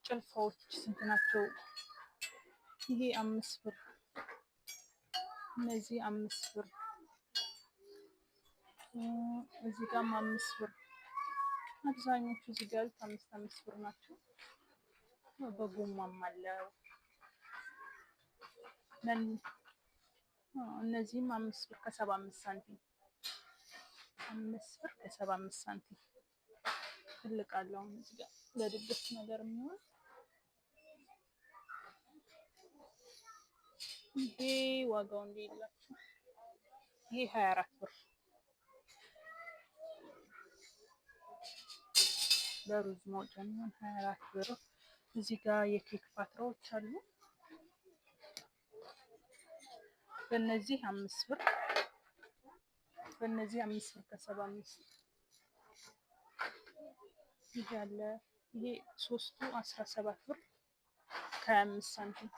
ጭልፋዎች ስንት ናቸው? ይሄ 5 ብር፣ እነዚህ 5 ብር፣ እዚህ ጋርም 5 ብር። አብዛኞቹ እዚህ ጋር 5 ብር ናቸው። በጎማም አለው። እነዚህም 5 ብር ከ75 ሳንቲም፣ 5 ብር ከ75 ሳንቲም ትልቅ አለው። እዚህ ጋር ለድግስ ነገር የሚሆን ይሄ ዋጋው እንደሌላችሁ ይሄ 24 ብር ለሩዝ ማውጫ የሚሆን 24 ብር። እዚህ ጋር የኬክ ፓትራዎች አሉ። በእነዚህ 5 ብር፣ በእነዚህ 5 ብር ከ75 ይሄ አለ። ይሄ ሶስቱ 17 ብር ከ25 ሳንቲም።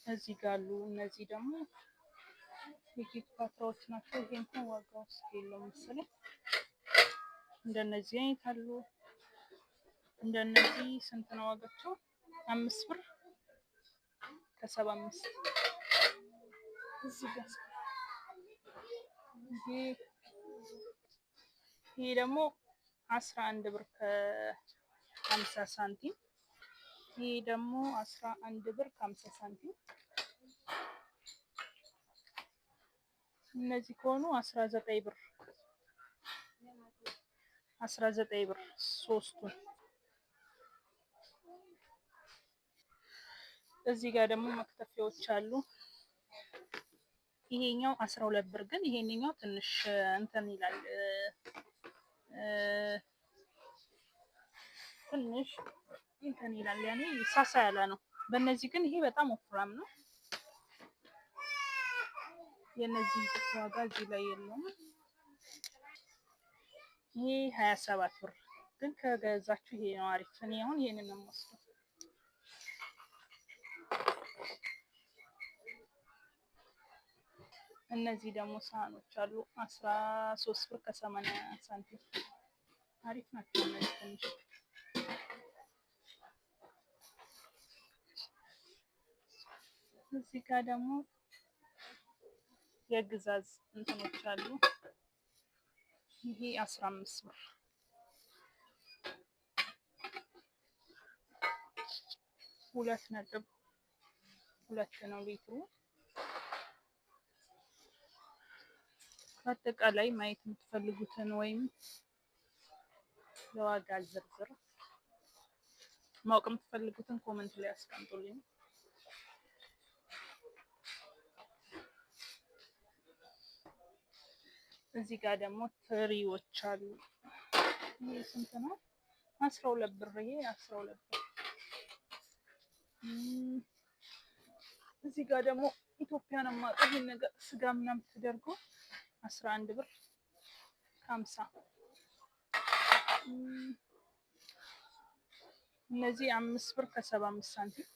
እዚህ ጋር አሉ። እነዚህ ደግሞ የኬክ ፓትራዎች ናቸው። ይሄ እንኳን ዋጋው ውስጥ የለውም መሰለኝ። እንደነዚህ አይነት አሉ። እንደነዚህ ስንት ነው ዋጋቸው? 5 ብር ከ75። እዚህ ጋር ይሄ ደግሞ 11 ብር ከ50 ሳንቲም። ይሄ ደግሞ 11 ብር ከ50 ሳንቲም። እነዚህ ከሆኑ 19 ብር፣ 19 ብር ሶስቱን። እዚህ ጋር ደግሞ መክተፊያዎች አሉ። ይሄኛው 12 ብር፣ ግን ይሄንኛው ትንሽ እንትን ይላል፣ ትንሽ እንትን ይላል፣ ያኔ ሳሳ ያለ ነው። በእነዚህ ግን ይሄ በጣም ወፍራም ነው። የነዚህ ዋጋ እዚህ ላይ የለውም። ይሄ 27 ብር፣ ግን ከገዛችሁ ይሄ ነው አሪፍ። እኔ አሁን ይሄንን ነው የምወስደው። እነዚህ ደግሞ ሳህኖች አሉ 13 ብር ከ80 ሳንቲም። አሪፍ ናቸው እነዚህ ትንሽ። እዚህ ጋር ደግሞ የግዛዝ እንትኖች አሉ። ይሄ 15 ብር፣ 2.2 ነው ሊትሩ። በአጠቃላይ ማየት የምትፈልጉትን ወይም የዋጋ ዝርዝር ማወቅ የምትፈልጉትን ኮመንት ላይ አስቀምጡልኝ። እዚህ ጋር ደግሞ ትሪዎች አሉ። ይሄ ስንት ነው? 12 ብር። ይሄ 12 ብር። እዚህ ጋር ደግሞ ኢትዮጵያን አማካይ ነገር ስጋ ምናምን ተደርጎ 11 ብር 50። እነዚህ 5 ብር ከ75 ሳንቲም።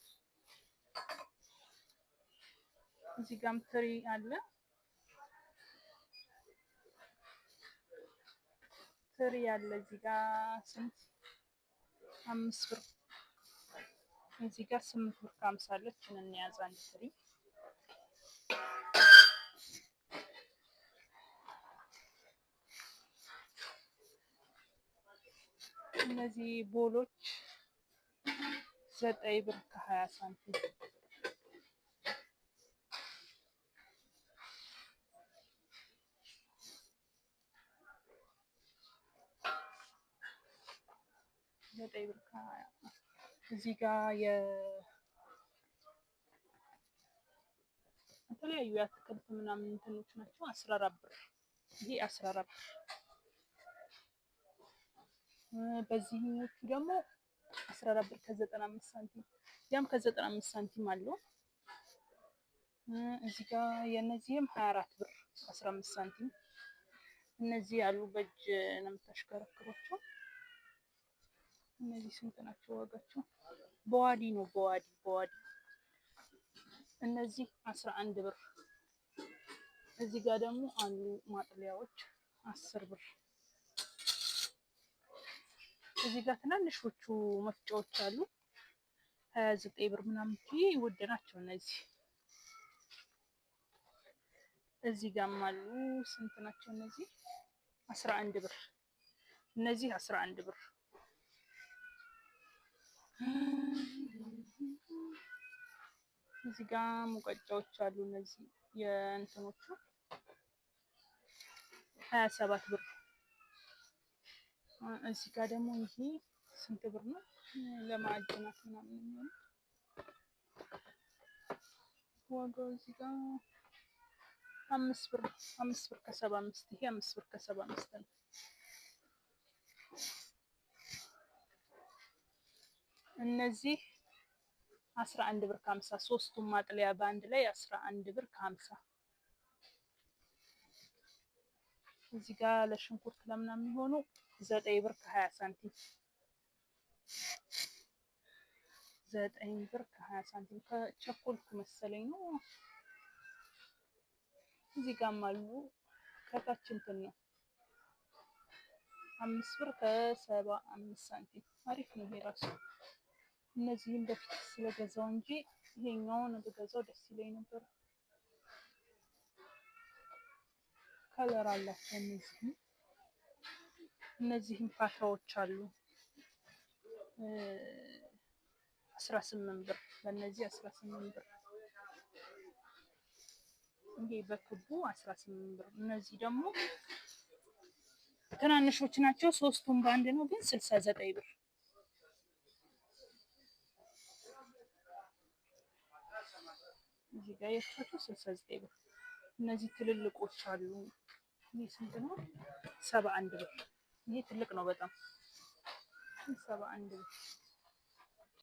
እዚህ ጋርም ትሪ አለ። ትሪ አለ እዚህ ጋር ስንት? 5 ብር። እዚህ ጋር 8 ብር ከ50 አለች። እንያዝ አንድ ትሪ። እነዚህ ቦሎች 9 ብር ከ20 ሳንቲም። እዚህ ጋር የተለያዩ የአትክልት ምናምን እንትኖች ናቸው 14 ብር። ይሄ 14 ብር። በዚህኞቹ ደግሞ 14 ብር ከ95 ሳንቲም። ያም ከ95 ሳንቲም አለው። እዚህ ጋር የነዚህም 24 ብር 15 ሳንቲም። እነዚህ ያሉ በእጅ ነው የምታሽከረክሯቸው። እነዚህ ስንት ናቸው ዋጋቸው? በዋዲ ነው በዋዲ። እነዚህ 11 ብር። እዚህ ጋር ደግሞ አሉ ማጥለያዎች 10 ብር። እዚህ ጋር ትናንሾቹ መፍጫዎች አሉ 29 ብር ምናምን ውድ ናቸው እነዚህ። እዚህ ጋርም አሉ ስንት ናቸው እነዚህ? 11 ብር። እነዚህ 11 ብር። እዚህ ጋር ሙቀጫዎች አሉ እነዚህ የእንትኖቹ 27 ብር። እዚህ ጋር ደግሞ ይሄ ስንት ብር ነው? ለማዕድናት ምናምን የሚሆነው ዋጋው እዚህ ጋር 5 ብር 5 ብር ከ75 ይሄ 5 ብር ከ75 ነው። እነዚህ 11 ብር ከ50 ሶስቱም ማጥለያ በአንድ ላይ 11 ብር ከ50። እዚህ ጋር ለሽንኩርት ለምናምን የሚሆኑ 9 ብር ከ20 ሳንቲም 9 ብር ከ20 ሳንቲም። ከቸኮልኩ መሰለኝ ነው። እዚህ ጋርም አሉ ከታች እንትን ነው 5 ብር ከ75 ሳንቲም። አሪፍ ነው ይሄ ራሱ። እነዚህም በፊት ስለገዛው እንጂ ይሄኛውን ብገዛው ደስ ይለኝ ነበር። ከለር አላቸው እነዚህም ፓታዎች አሉ 18 ብር። በእነዚህ 18 ብር። ይሄ በክቡ 18 ብር። እነዚህ ደግሞ ትናንሾች ናቸው። ሶስቱም በአንድ ነው ግን 69 ብር። እዚህ ጋር ያቻቸው 69 ብር። እነዚህ ትልልቆች አሉ። ይሄ ስንት ነው? 71 ብር። ይሄ ትልቅ ነው በጣም 71 ብር።